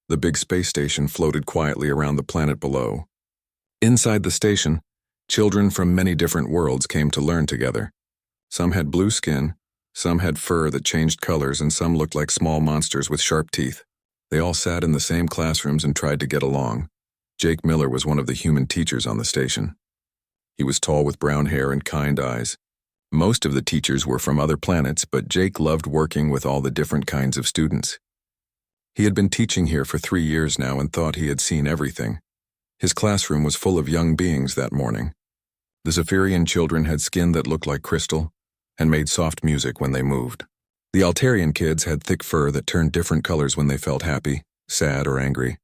The big space station floated quietly around the planet below. Inside the station, children from many different worlds came to learn together. Some had blue skin, some had fur that changed colors, and some looked like small monsters with sharp teeth. They all sat in the same classrooms and tried to get along. Jake Miller was one of the human teachers on the station. He was tall with brown hair and kind eyes. Most of the teachers were from other planets, but Jake loved working with all the different kinds of students. He had been teaching here for 3 years now and thought he had seen everything. His classroom was full of young beings that morning. The Zephyrian children had skin that looked like crystal and made soft music when they moved. The Altarian kids had thick fur that turned different colors when they felt happy, sad, or angry.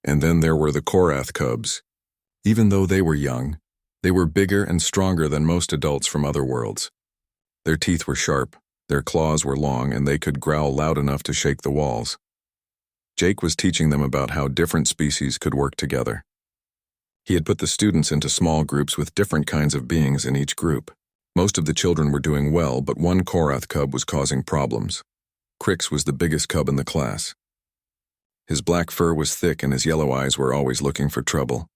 And then there were the Korath cubs. Even though they were young, they were bigger and stronger than most adults from other worlds. Their teeth were sharp, their claws were long, and they could growl loud enough to shake the walls. Jake was teaching them about how different species could work together. He had put the students into small groups with different kinds of beings in each group. Most of the children were doing well, but one Korath cub was causing problems. Crix was the biggest cub in the class. His black fur was thick and his yellow eyes were always looking for trouble.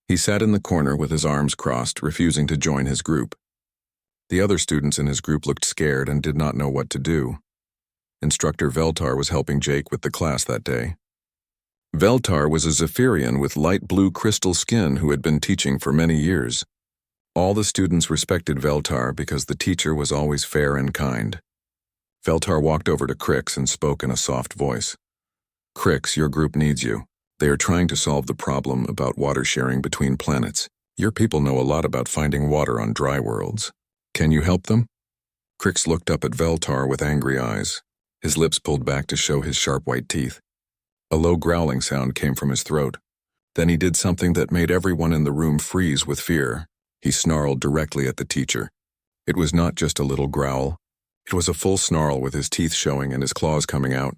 He sat in the corner with his arms crossed, refusing to join his group. The other students in his group looked scared and did not know what to do. Instructor Veltar was helping Jake with the class that day. Veltar was a Zephyrian with light blue crystal skin who had been teaching for many years. All the students respected Veltar because the teacher was always fair and kind. Veltar walked over to Crix and spoke in a soft voice. "Crix, your group needs you. They are trying to solve the problem about water sharing between planets. Your people know a lot about finding water on dry worlds. Can you help them?" Crix looked up at Veltar with angry eyes. His lips pulled back to show his sharp white teeth. A low growling sound came from his throat. Then he did something that made everyone in the room freeze with fear. He snarled directly at the teacher. It was not just a little growl. It was a full snarl with his teeth showing and his claws coming out.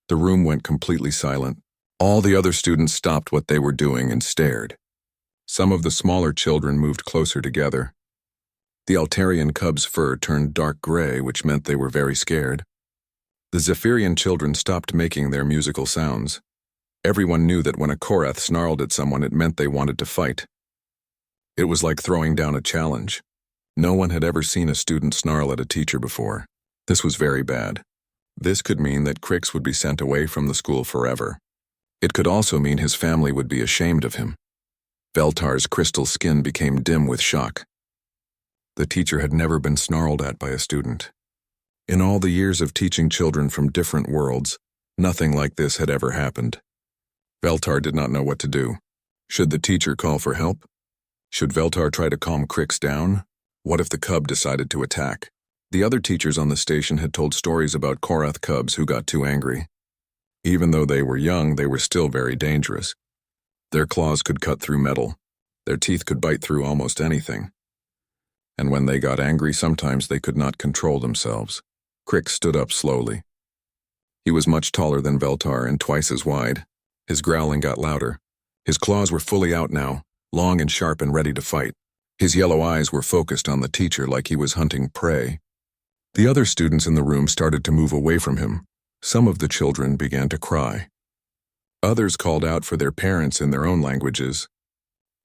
The room went completely silent. All the other students stopped what they were doing and stared. Some of the smaller children moved closer together. The Altarian cub's fur turned dark gray, which meant they were very scared. The Zephyrian children stopped making their musical sounds. Everyone knew that when a Korath snarled at someone, it meant they wanted to fight. It was like throwing down a challenge. No one had ever seen a student snarl at a teacher before. This was very bad. This could mean that Crix would be sent away from the school forever. It could also mean his family would be ashamed of him. Veltar's crystal skin became dim with shock. The teacher had never been snarled at by a student. In all the years of teaching children from different worlds, nothing like this had ever happened. Veltar did not know what to do. Should the teacher call for help? Should Veltar try to calm Crix down? What if the cub decided to attack? The other teachers on the station had told stories about Korath cubs who got too angry. Even though they were young, they were still very dangerous. Their claws could cut through metal. Their teeth could bite through almost anything. And when they got angry, sometimes they could not control themselves. Crix stood up slowly. He was much taller than Veltar and twice as wide. His growling got louder. His claws were fully out now, long and sharp and ready to fight. His yellow eyes were focused on the teacher like he was hunting prey. The other students in the room started to move away from him. Some of the children began to cry. Others called out for their parents in their own languages.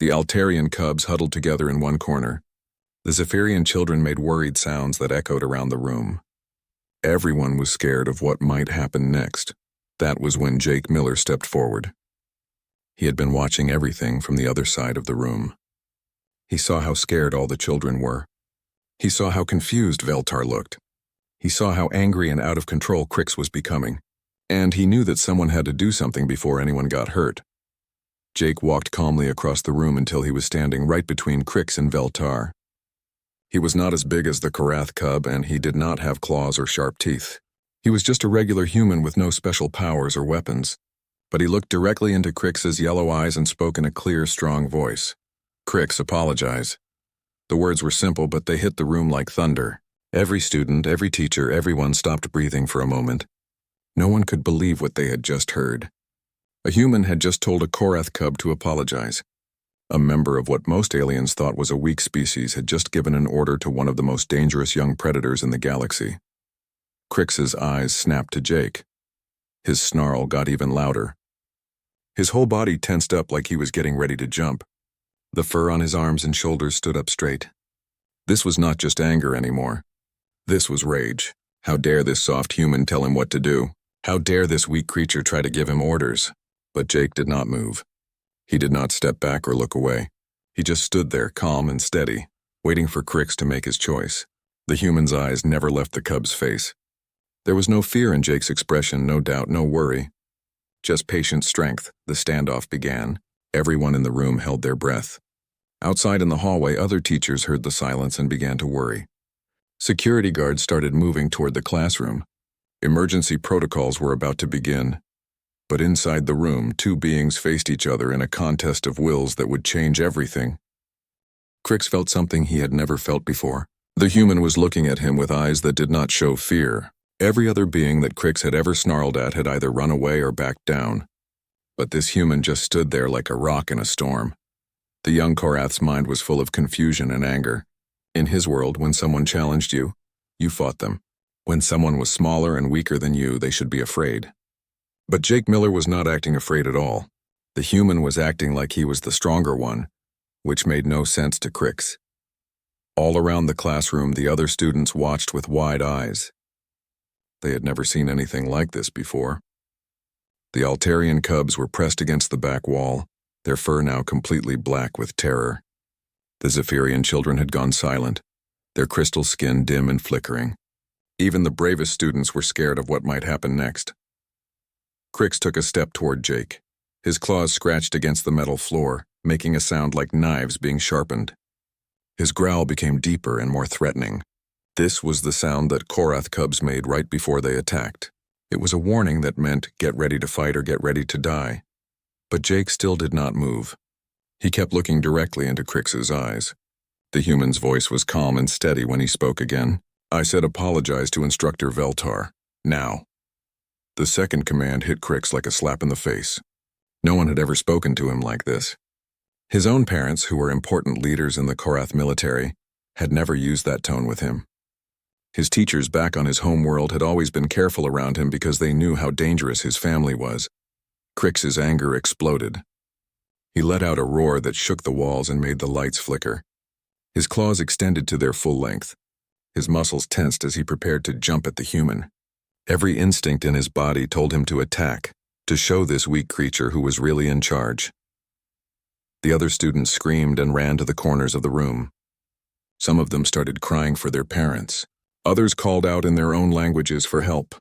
The Altarian cubs huddled together in one corner. The Zephyrian children made worried sounds that echoed around the room. Everyone was scared of what might happen next. That was when Jake Miller stepped forward. He had been watching everything from the other side of the room. He saw how scared all the children were. He saw how confused Veltar looked. He saw how angry and out of control Crix was becoming. And he knew that someone had to do something before anyone got hurt. Jake walked calmly across the room until he was standing right between Crix and Veltar. He was not as big as the Korath cub, and he did not have claws or sharp teeth. He was just a regular human with no special powers or weapons. But he looked directly into Crix's yellow eyes and spoke in a clear, strong voice. "Crix, apologize." The words were simple, but they hit the room like thunder. Every student, every teacher, everyone stopped breathing for a moment. No one could believe what they had just heard. A human had just told a Korath cub to apologize. A member of what most aliens thought was a weak species had just given an order to one of the most dangerous young predators in the galaxy. Crix's eyes snapped to Jake. His snarl got even louder. His whole body tensed up like he was getting ready to jump. The fur on his arms and shoulders stood up straight. This was not just anger anymore. This was rage. How dare this soft human tell him what to do? How dare this weak creature try to give him orders? But Jake did not move. He did not step back or look away. He just stood there, calm and steady, waiting for Crix to make his choice. The human's eyes never left the cub's face. There was no fear in Jake's expression, no doubt, no worry. Just patient strength. The standoff began. Everyone in the room held their breath. Outside in the hallway, other teachers heard the silence and began to worry. Security guards started moving toward the classroom. Emergency protocols were about to begin. But inside the room, two beings faced each other in a contest of wills that would change everything. Crix felt something he had never felt before. The human was looking at him with eyes that did not show fear. Every other being that Crix had ever snarled at had either run away or backed down. But this human just stood there like a rock in a storm. The young Korath's mind was full of confusion and anger. In his world, when someone challenged you, you fought them. When someone was smaller and weaker than you, they should be afraid. But Jake Miller was not acting afraid at all. The human was acting like he was the stronger one, which made no sense to Crix. All around the classroom, the other students watched with wide eyes. They had never seen anything like this before. The Altarian cubs were pressed against the back wall, their fur now completely black with terror. The Zephyrian children had gone silent, their crystal skin dim and flickering. Even the bravest students were scared of what might happen next. Crix took a step toward Jake. His claws scratched against the metal floor, making a sound like knives being sharpened. His growl became deeper and more threatening. This was the sound that Korath cubs made right before they attacked. It was a warning that meant get ready to fight or get ready to die. But Jake still did not move. He kept looking directly into Crix's eyes. The human's voice was calm and steady when he spoke again. I said apologize to Instructor Veltar. Now. The second command hit Crix like a slap in the face. No one had ever spoken to him like this. His own parents, who were important leaders in the Korath military, had never used that tone with him. His teachers back on his home world had always been careful around him because they knew how dangerous his family was. Crix's anger exploded. He let out a roar that shook the walls and made the lights flicker. His claws extended to their full length. His muscles tensed as he prepared to jump at the human. Every instinct in his body told him to attack, to show this weak creature who was really in charge. The other students screamed and ran to the corners of the room. Some of them started crying for their parents. Others called out in their own languages for help.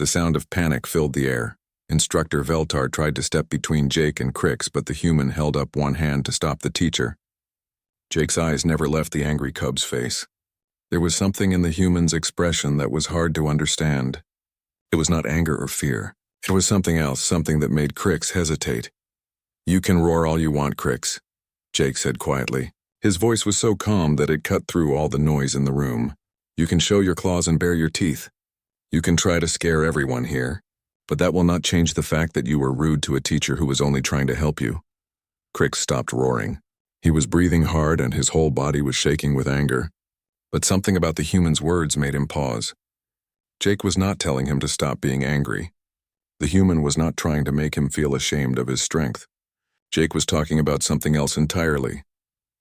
The sound of panic filled the air. Instructor Veltar tried to step between Jake and Crix, but the human held up one hand to stop the teacher. Jake's eyes never left the angry cub's face. There was something in the human's expression that was hard to understand. It was not anger or fear. It was something else, something that made Crix hesitate. You can roar all you want, Crix, Jake said quietly. His voice was so calm that it cut through all the noise in the room. You can show your claws and bare your teeth. You can try to scare everyone here, but that will not change the fact that you were rude to a teacher who was only trying to help you. Crix stopped roaring. He was breathing hard and his whole body was shaking with anger. But something about the human's words made him pause. Jake was not telling him to stop being angry. The human was not trying to make him feel ashamed of his strength. Jake was talking about something else entirely.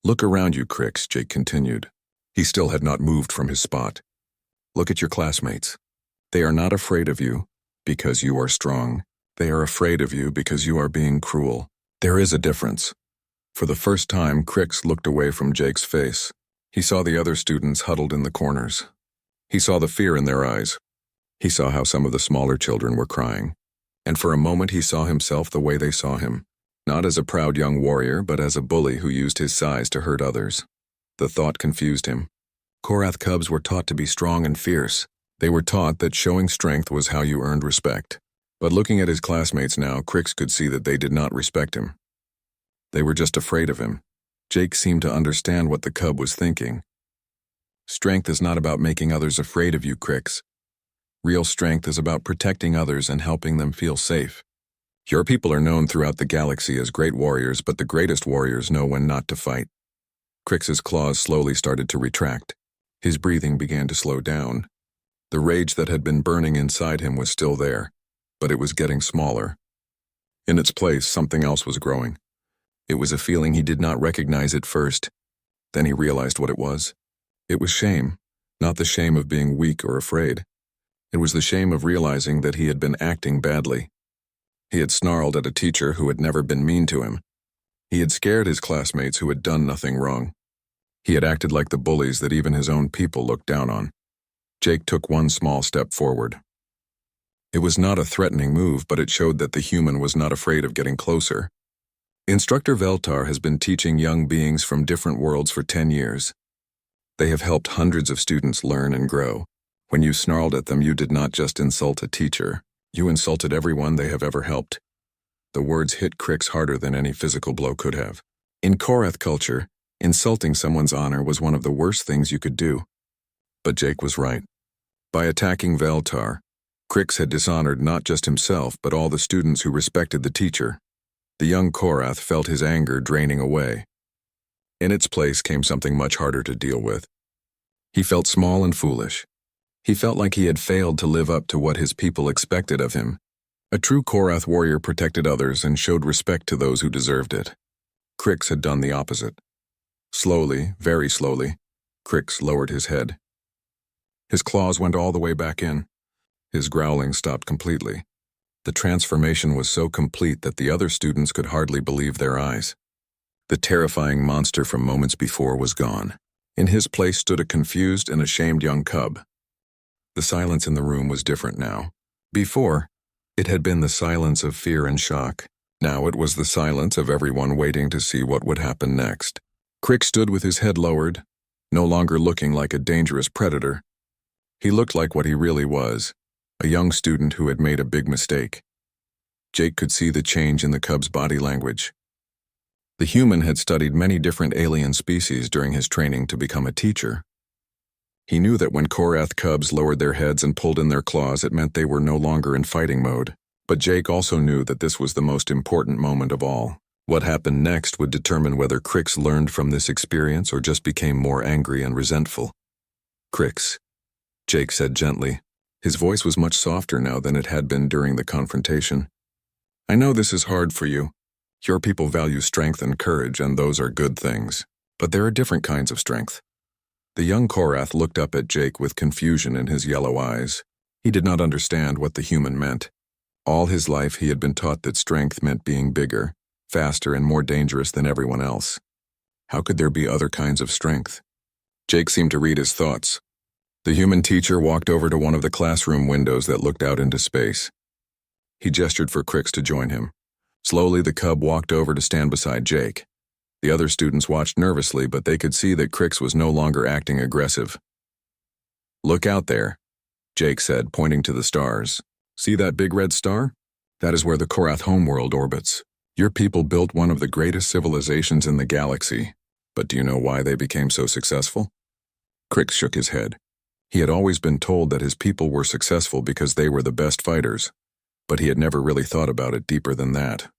Look around you, Crix, Jake continued. He still had not moved from his spot. Look at your classmates. They are not afraid of you because you are strong. They are afraid of you because you are being cruel. There is a difference. For the first time, Crix looked away from Jake's face. He saw the other students huddled in the corners. He saw the fear in their eyes. He saw how some of the smaller children were crying. And for a moment he saw himself the way they saw him. Not as a proud young warrior, but as a bully who used his size to hurt others. The thought confused him. Korath cubs were taught to be strong and fierce. They were taught that showing strength was how you earned respect. But looking at his classmates now, Crix could see that they did not respect him. They were just afraid of him. Jake seemed to understand what the cub was thinking. Strength is not about making others afraid of you, Crix. Real strength is about protecting others and helping them feel safe. Your people are known throughout the galaxy as great warriors, but the greatest warriors know when not to fight. Crix's claws slowly started to retract. His breathing began to slow down. The rage that had been burning inside him was still there. but it was getting smaller. In its place, something else was growing. It was a feeling he did not recognize at first. Then he realized what it was. It was shame, not the shame of being weak or afraid. It was the shame of realizing that he had been acting badly. He had snarled at a teacher who had never been mean to him. He had scared his classmates who had done nothing wrong. He had acted like the bullies that even his own people looked down on. Jake took one small step forward. It was not a threatening move, but it showed that the human was not afraid of getting closer. Instructor Veltar has been teaching young beings from different worlds for 10 years. They have helped hundreds of students learn and grow. When you snarled at them, you did not just insult a teacher. You insulted everyone they have ever helped. The words hit Crix harder than any physical blow could have. In Korath culture, insulting someone's honor was one of the worst things you could do. But Jake was right. By attacking Veltar, Crix had dishonored not just himself, but all the students who respected the teacher. The young Korath felt his anger draining away. In its place came something much harder to deal with. He felt small and foolish. He felt like he had failed to live up to what his people expected of him. A true Korath warrior protected others and showed respect to those who deserved it. Crix had done the opposite. Slowly, very slowly, Crix lowered his head. His claws went all the way back in. His growling stopped completely. The transformation was so complete that the other students could hardly believe their eyes. The terrifying monster from moments before was gone. In his place stood a confused and ashamed young cub. The silence in the room was different now. Before, it had been the silence of fear and shock. Now it was the silence of everyone waiting to see what would happen next. Crix stood with his head lowered, no longer looking like a dangerous predator. He looked like what he really was, a young student who had made a big mistake. Jake could see the change in the cub's body language. The human had studied many different alien species during his training to become a teacher. He knew that when Korath cubs lowered their heads and pulled in their claws, it meant they were no longer in fighting mode. But Jake also knew that this was the most important moment of all. What happened next would determine whether Crix learned from this experience or just became more angry and resentful. "Crix," Jake said gently. His voice was much softer now than it had been during the confrontation. "I know this is hard for you. Your people value strength and courage, and those are good things. But there are different kinds of strength." The young Korath looked up at Jake with confusion in his yellow eyes. He did not understand what the human meant. All his life he had been taught that strength meant being bigger, faster, and more dangerous than everyone else. How could there be other kinds of strength? Jake seemed to read his thoughts. The human teacher walked over to one of the classroom windows that looked out into space. He gestured for Crix to join him. Slowly, the cub walked over to stand beside Jake. The other students watched nervously, but they could see that Crix was no longer acting aggressive. "Look out there," Jake said, pointing to the stars. "See that big red star? That is where the Korath homeworld orbits. Your people built one of the greatest civilizations in the galaxy. But do you know why they became so successful?" Crix shook his head. He had always been told that his people were successful because they were the best fighters, but he had never really thought about it deeper than that.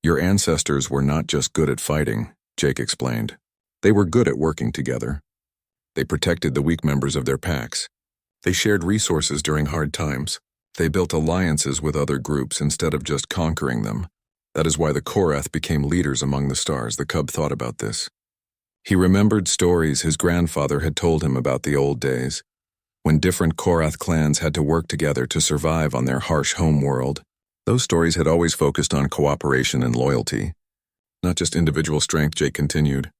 "Your ancestors were not just good at fighting," Jake explained. "They were good at working together. They protected the weak members of their packs. They shared resources during hard times. They built alliances with other groups instead of just conquering them. That is why the Korath became leaders among the stars." The cub thought about this. He remembered stories his grandfather had told him about the old days, when different Korath clans had to work together to survive on their harsh home world. Those stories had always focused on cooperation and loyalty, not just individual strength. Jake continued.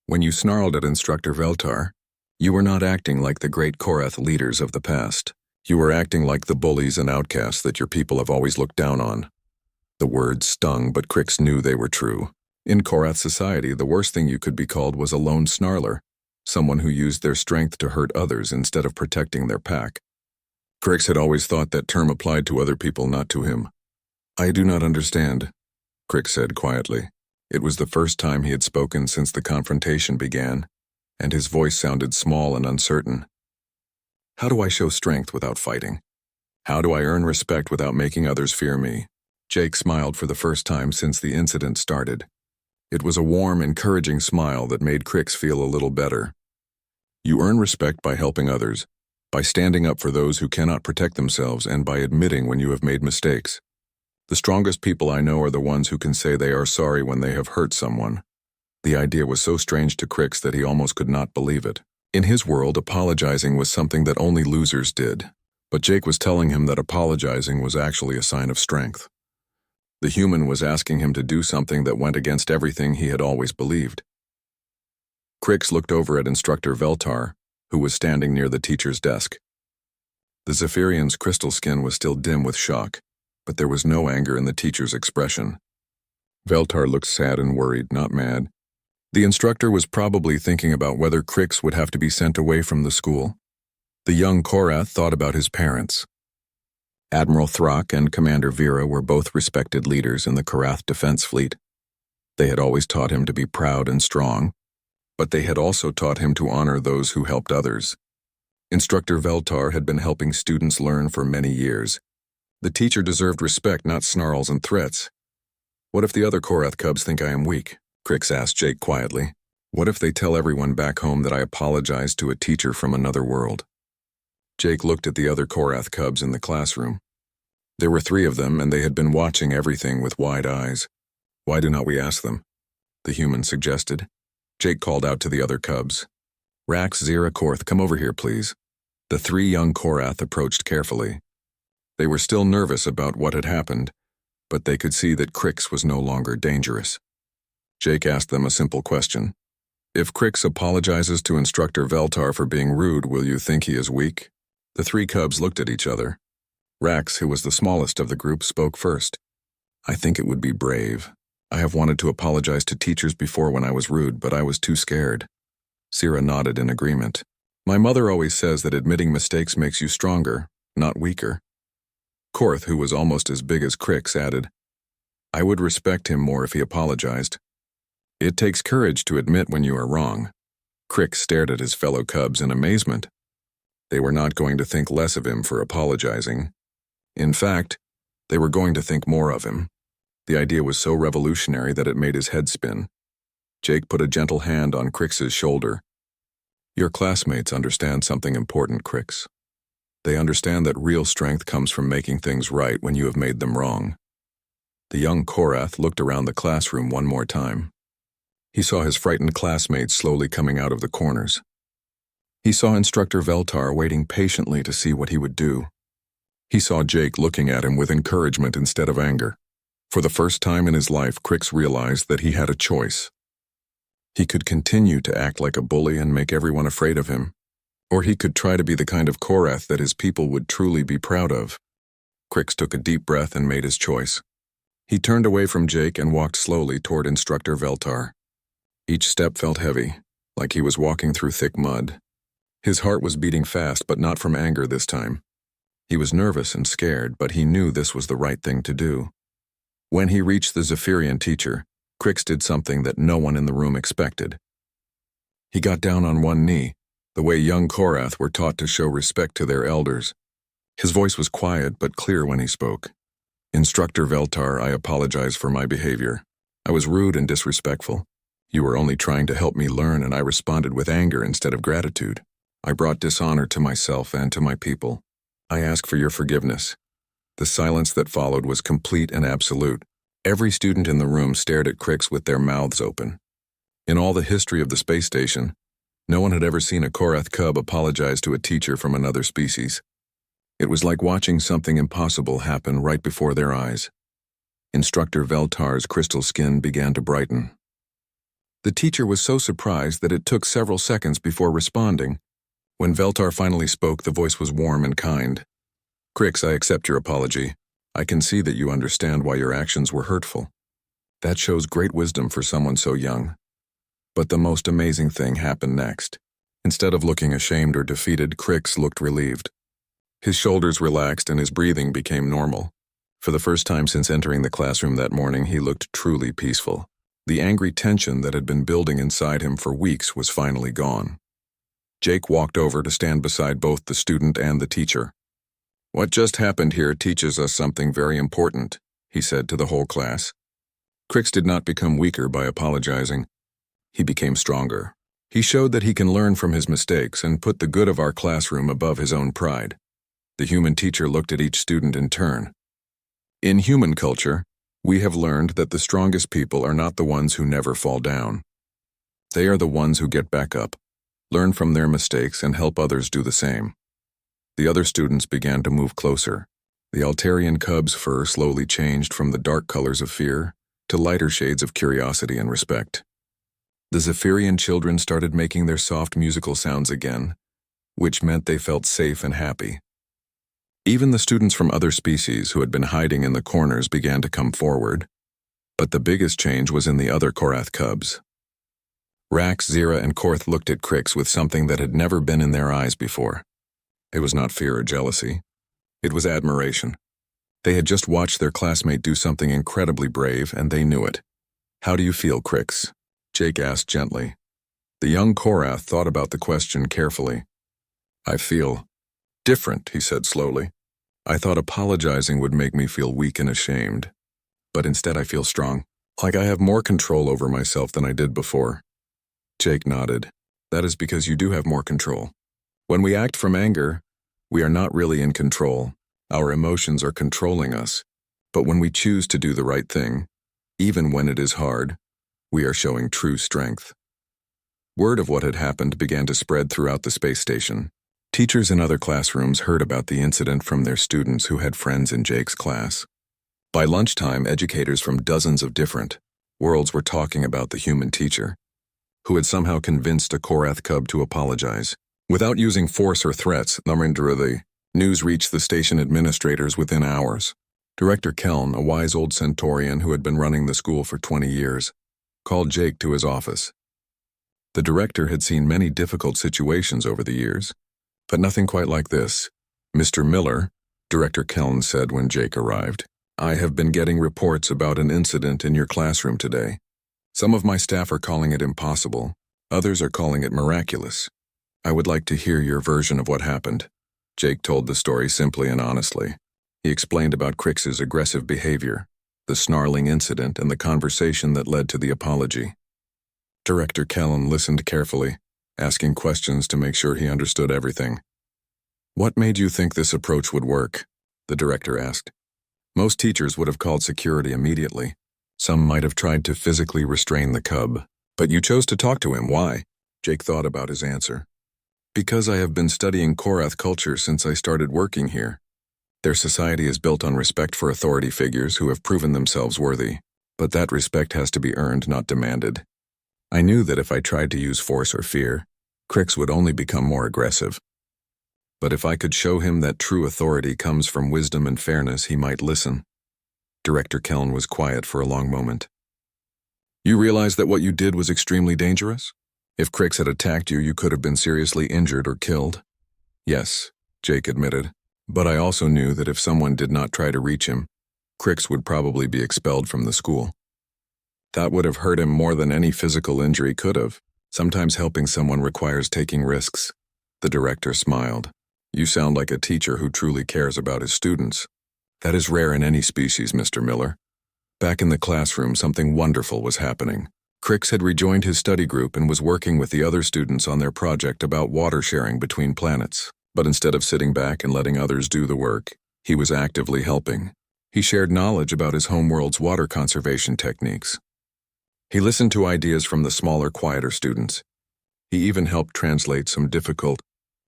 "When you snarled at Instructor Veltar, you were not acting like the great Korath leaders of the past. You were acting like the bullies and outcasts that your people have always looked down on." The words stung, but Crix knew they were true. In Korath society, the worst thing you could be called was a lone snarler, someone who used their strength to hurt others instead of protecting their pack. Crix had always thought that term applied to other people, not to him. "I do not understand," Crix said quietly. It was the first time he had spoken since the confrontation began, and his voice sounded small and uncertain. "How do I show strength without fighting? How do I earn respect without making others fear me?" Jake smiled for the first time since the incident started. It was a warm, encouraging smile that made Crix feel a little better. "You earn respect by helping others, by standing up for those who cannot protect themselves and by admitting when you have made mistakes. The strongest people I know are the ones who can say they are sorry when they have hurt someone. The idea was so strange to Crix that he almost could not believe it. In his world, apologizing was something that only losers did, but Jake was telling him that apologizing was actually a sign of strength. The human was asking him to do something that went against everything he had always believed. Crix looked over at Instructor Veltar, who was standing near the teacher's desk. The Zephyrian's crystal skin was still dim with shock, but there was no anger in the teacher's expression. Veltar looked sad and worried, not mad. The instructor was probably thinking about whether Crix would have to be sent away from the school. The young Korath thought about his parents. Admiral Throck and Commander Vera were both respected leaders in the Korath Defense Fleet. They had always taught him to be proud and strong, but they had also taught him to honor those who helped others. Instructor Veltar had been helping students learn for many years. The teacher deserved respect, not snarls and threats. What if the other Korath cubs think I am weak? Crix asked Jake quietly. What if they tell everyone back home that I apologized to a teacher from another world? Jake looked at the other Korath cubs in the classroom. There were 3 of them, and they had been watching everything with wide eyes. Why do not we ask them? The human suggested. Jake called out to the other cubs. Rax, Zira, Korth, come over here, please. The 3 young Korath approached carefully. They were still nervous about what had happened, but they could see that Crix was no longer dangerous. Jake asked them a simple question. If Crix apologizes to Instructor Veltar for being rude, will you think he is weak? The 3 cubs looked at each other. Rax, who was the smallest of the group, spoke first. I think it would be brave. I have wanted to apologize to teachers before when I was rude, but I was too scared. Zira nodded in agreement. My mother always says that admitting mistakes makes you stronger, not weaker. Korth, who was almost as big as Crix, added, I would respect him more if he apologized. It takes courage to admit when you are wrong. Crix stared at his fellow cubs in amazement. They were not going to think less of him for apologizing. In fact, they were going to think more of him. The idea was so revolutionary that it made his head spin. Jake put a gentle hand on Crix's shoulder. Your classmates understand something important, Crix. They understand that real strength comes from making things right when you have made them wrong. The young Korath looked around the classroom one more time. He saw his frightened classmates slowly coming out of the corners. He saw Instructor Veltar waiting patiently to see what he would do. He saw Jake looking at him with encouragement instead of anger. For the first time in his life, Crix realized that he had a choice. He could continue to act like a bully and make everyone afraid of him, or he could try to be the kind of Korath that his people would truly be proud of. Crix took a deep breath and made his choice. He turned away from Jake and walked slowly toward Instructor Veltar. Each step felt heavy, like he was walking through thick mud. His heart was beating fast, but not from anger this time. He was nervous and scared, but he knew this was the right thing to do. When he reached the Zephyrian teacher, Crix did something that no one in the room expected. He got down on one knee, the way young Korath were taught to show respect to their elders. His voice was quiet but clear when he spoke. Instructor Veltar, I apologize for my behavior. I was rude and disrespectful. You were only trying to help me learn, and I responded with anger instead of gratitude. I brought dishonor to myself and to my people. I ask for your forgiveness. The silence that followed was complete and absolute. Every student in the room stared at Crix with their mouths open. In all the history of the space station, no one had ever seen a Korath cub apologize to a teacher from another species. It was like watching something impossible happen right before their eyes. Instructor Veltar's crystal skin began to brighten. The teacher was so surprised that it took several seconds before responding. When Veltar finally spoke, the voice was warm and kind. Crix, I accept your apology. I can see that you understand why your actions were hurtful. That shows great wisdom for someone so young. But the most amazing thing happened next. Instead of looking ashamed or defeated, Crix looked relieved. His shoulders relaxed and his breathing became normal. For the first time since entering the classroom that morning, he looked truly peaceful. The angry tension that had been building inside him for weeks was finally gone. Jake walked over to stand beside both the student and the teacher. What just happened here teaches us something very important, he said to the whole class. Crix did not become weaker by apologizing. He became stronger. He showed that he can learn from his mistakes and put the good of our classroom above his own pride. The human teacher looked at each student in turn. In human culture, we have learned that the strongest people are not the ones who never fall down. They are the ones who get back up, learn from their mistakes, and help others do the same. The other students began to move closer. The Altarian cub's fur slowly changed from the dark colors of fear to lighter shades of curiosity and respect. The Zephyrian children started making their soft musical sounds again, which meant they felt safe and happy. Even the students from other species who had been hiding in the corners began to come forward, but the biggest change was in the other Korath cubs. Rax, Zira, and Korth looked at Crix with something that had never been in their eyes before. It was not fear or jealousy. It was admiration. They had just watched their classmate do something incredibly brave, and they knew it. "How do you feel, Crix?" Jake asked gently. The young Korath thought about the question carefully. "I feel different," he said slowly. "I thought apologizing would make me feel weak and ashamed. But instead I feel strong, like I have more control over myself than I did before." Jake nodded. "That is because you do have more control. When we act from anger, we are not really in control. Our emotions are controlling us. But when we choose to do the right thing, even when it is hard, we are showing true strength." Word of what had happened began to spread throughout the space station. Teachers in other classrooms heard about the incident from their students who had friends in Jake's class. By lunchtime, educators from dozens of different worlds were talking about the human teacher, who had somehow convinced a Korath cub to apologize. Without using force or threats, the news reached the station administrators within hours. Director Keln, a wise old Centaurian who had been running the school for 20 years, called Jake to his office. The director had seen many difficult situations over the years, but nothing quite like this. "Mr. Miller," Director Keln said when Jake arrived, "I have been getting reports about an incident in your classroom today. Some of my staff are calling it impossible, others are calling it miraculous. I would like to hear your version of what happened." Jake told the story simply and honestly. He explained about Crix's aggressive behavior, the snarling incident, and the conversation that led to the apology. Director Keln listened carefully, asking questions to make sure he understood everything. "What made you think this approach would work?" the director asked. "Most teachers would have called security immediately. Some might have tried to physically restrain the cub. But you chose to talk to him. Why?" Jake thought about his answer. "Because I have been studying Korath culture since I started working here. Their society is built on respect for authority figures who have proven themselves worthy. But that respect has to be earned, not demanded. I knew that if I tried to use force or fear, Crix would only become more aggressive. But if I could show him that true authority comes from wisdom and fairness, he might listen." Director Keln was quiet for a long moment. "You realize that what you did was extremely dangerous? If Crix had attacked you, you could have been seriously injured or killed." "Yes," Jake admitted. "But I also knew that if someone did not try to reach him, Crix would probably be expelled from the school. That would have hurt him more than any physical injury could have. Sometimes helping someone requires taking risks." The director smiled. "You sound like a teacher who truly cares about his students. That is rare in any species, Mr. Miller." Back in the classroom, something wonderful was happening. Crix had rejoined his study group and was working with the other students on their project about water sharing between planets. But instead of sitting back and letting others do the work, he was actively helping. He shared knowledge about his homeworld's water conservation techniques. He listened to ideas from the smaller, quieter students. He even helped translate some difficult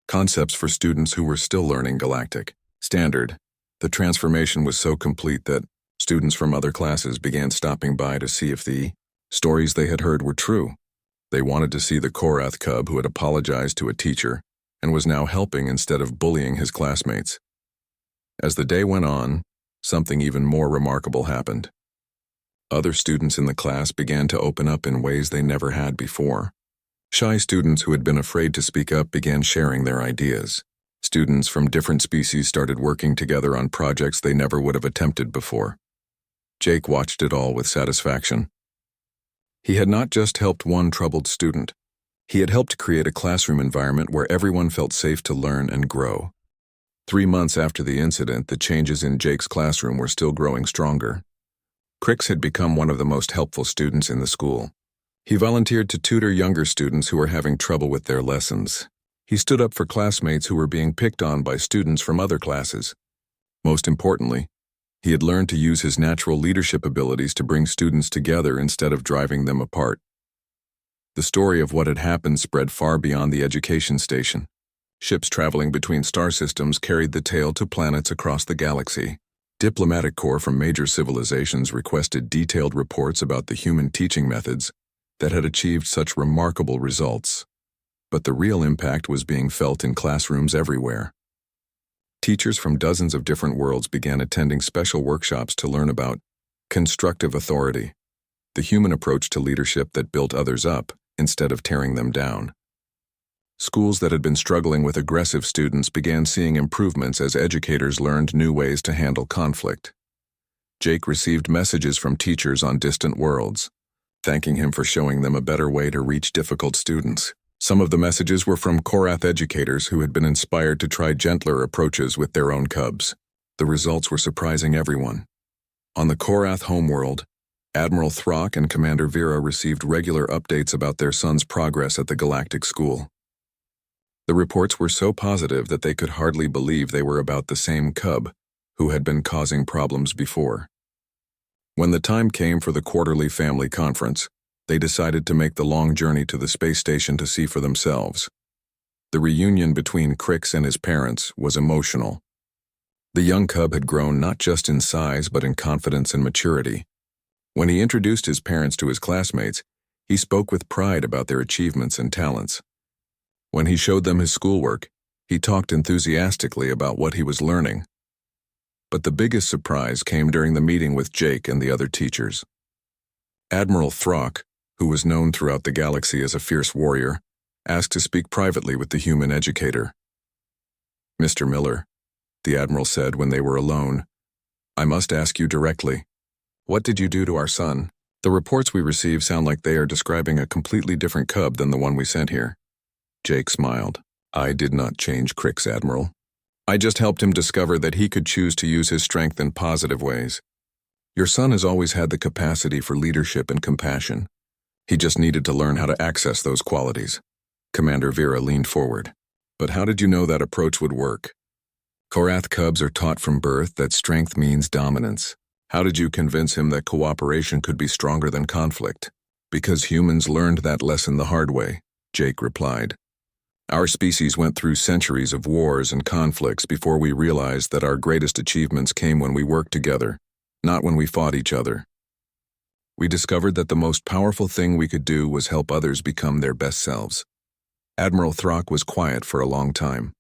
concepts for students who were still learning Galactic Standard. The transformation was so complete that students from other classes began stopping by to see if the stories they had heard were true. They wanted to see the Korath cub who had apologized to a teacher and was now helping instead of bullying his classmates. As the day went on, something even more remarkable happened. Other students in the class began to open up in ways they never had before. Shy students who had been afraid to speak up began sharing their ideas. Students from different species started working together on projects they never would have attempted before. Jake watched it all with satisfaction. He had not just helped one troubled student. He had helped create a classroom environment where everyone felt safe to learn and grow. 3 months after the incident, the changes in Jake's classroom were still growing stronger. Crix had become one of the most helpful students in the school. He volunteered to tutor younger students who were having trouble with their lessons. He stood up for classmates who were being picked on by students from other classes. Most importantly, he had learned to use his natural leadership abilities to bring students together instead of driving them apart. The story of what had happened spread far beyond the education station. Ships traveling between star systems carried the tale to planets across the galaxy. Diplomatic corps from major civilizations requested detailed reports about the human teaching methods that had achieved such remarkable results. But the real impact was being felt in classrooms everywhere. Teachers from dozens of different worlds began attending special workshops to learn about constructive authority, the human approach to leadership that built others up instead of tearing them down. Schools that had been struggling with aggressive students began seeing improvements as educators learned new ways to handle conflict. Jake received messages from teachers on distant worlds, thanking him for showing them a better way to reach difficult students. Some of the messages were from Korath educators who had been inspired to try gentler approaches with their own cubs. The results were surprising everyone. On the Korath homeworld, Admiral Throck and Commander Vera received regular updates about their son's progress at the Galactic School. The reports were so positive that they could hardly believe they were about the same cub who had been causing problems before. When the time came for the quarterly family conference, they decided to make the long journey to the space station to see for themselves. The reunion between Crix and his parents was emotional. The young cub had grown not just in size but in confidence and maturity. When he introduced his parents to his classmates, he spoke with pride about their achievements and talents. When he showed them his schoolwork, he talked enthusiastically about what he was learning. But the biggest surprise came during the meeting with Jake and the other teachers. Admiral Throck, who was known throughout the galaxy as a fierce warrior, asked to speak privately with the human educator. "Mr. Miller," the Admiral said when they were alone, "I must ask you directly. What did you do to our son? The reports we receive sound like they are describing a completely different cub than the one we sent here." Jake smiled. "I did not change Crix, Admiral. I just helped him discover that he could choose to use his strength in positive ways. Your son has always had the capacity for leadership and compassion. He just needed to learn how to access those qualities." Commander Vera leaned forward. "But how did you know that approach would work? Korath cubs are taught from birth that strength means dominance. How did you convince him that cooperation could be stronger than conflict?" "Because humans learned that lesson the hard way," Jake replied. "Our species went through centuries of wars and conflicts before we realized that our greatest achievements came when we worked together, not when we fought each other. We discovered that the most powerful thing we could do was help others become their best selves." Admiral Throck was quiet for a long time.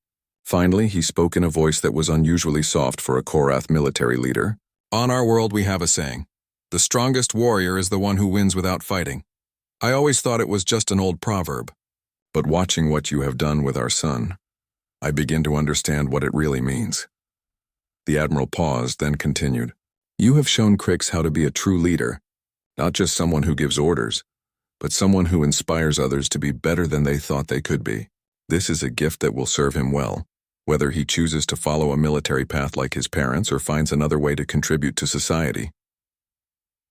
Finally, he spoke in a voice that was unusually soft for a Korath military leader. "On our world we have a saying, the strongest warrior is the one who wins without fighting. I always thought it was just an old proverb. But watching what you have done with our son, I begin to understand what it really means." The Admiral paused, then continued. "You have shown Crix how to be a true leader, not just someone who gives orders, but someone who inspires others to be better than they thought they could be. This is a gift that will serve him well, whether he chooses to follow a military path like his parents or finds another way to contribute to society."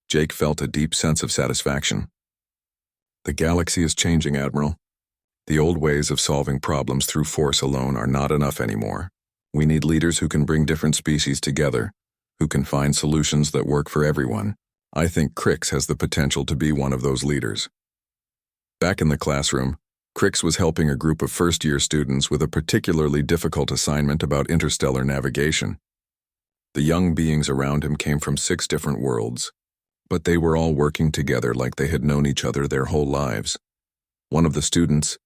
Jake felt a deep sense of satisfaction. "The galaxy is changing, Admiral. The old ways of solving problems through force alone are not enough anymore. We need leaders who can bring different species together, who can find solutions that work for everyone. I think Crix has the potential to be one of those leaders." Back in the classroom, Crix was helping a group of first-year students with a particularly difficult assignment about interstellar navigation. The young beings around him came from 6 different worlds, but they were all working together like they had known each other their whole lives. One of the students,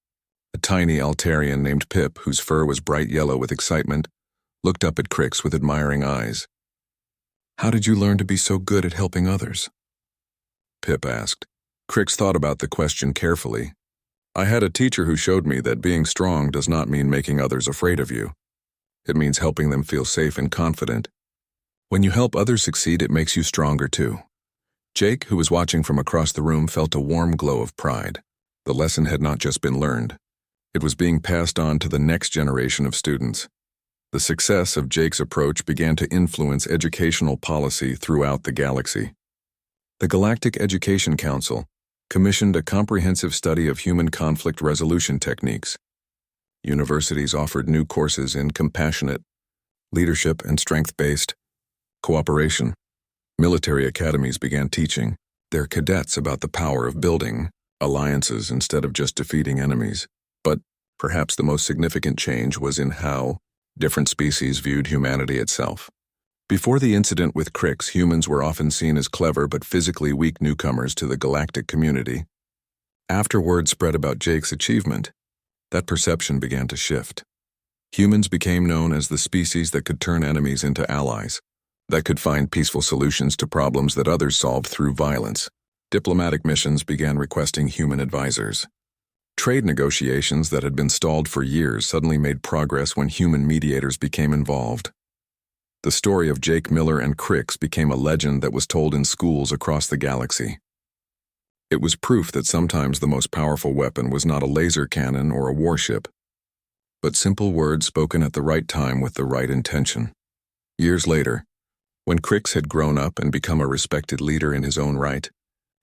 a tiny Altarian named Pip, whose fur was bright yellow with excitement, looked up at Crix with admiring eyes. "How did you learn to be so good at helping others?" Pip asked. Crix thought about the question carefully. "I had a teacher who showed me that being strong does not mean making others afraid of you. It means helping them feel safe and confident. When you help others succeed, it makes you stronger too." Jake, who was watching from across the room, felt a warm glow of pride. The lesson had not just been learned. It was being passed on to the next generation of students. The success of Jake's approach began to influence educational policy throughout the galaxy. The Galactic Education Council, commissioned a comprehensive study of human conflict resolution techniques. Universities offered new courses in compassionate, leadership, and strength-based cooperation. Military academies began teaching their cadets about the power of building alliances instead of just defeating enemies. But perhaps the most significant change was in how different species viewed humanity itself. Before the incident with Crix, humans were often seen as clever but physically weak newcomers to the galactic community. After word spread about Jake's achievement, that perception began to shift. Humans became known as the species that could turn enemies into allies, that could find peaceful solutions to problems that others solved through violence. Diplomatic missions began requesting human advisors. Trade negotiations that had been stalled for years suddenly made progress when human mediators became involved. The story of Jake Miller and Crix became a legend that was told in schools across the galaxy. It was proof that sometimes the most powerful weapon was not a laser cannon or a warship, but simple words spoken at the right time with the right intention. Years later, when Crix had grown up and become a respected leader in his own right,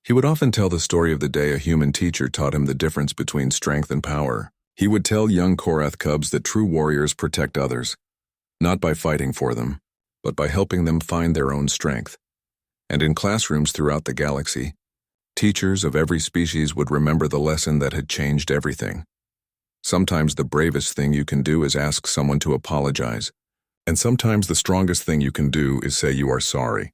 he would often tell the story of the day a human teacher taught him the difference between strength and power. He would tell young Korath cubs that true warriors protect others, not by fighting for them, but by helping them find their own strength. And in classrooms throughout the galaxy, teachers of every species would remember the lesson that had changed everything. Sometimes the bravest thing you can do is ask someone to apologize, and sometimes the strongest thing you can do is say you are sorry.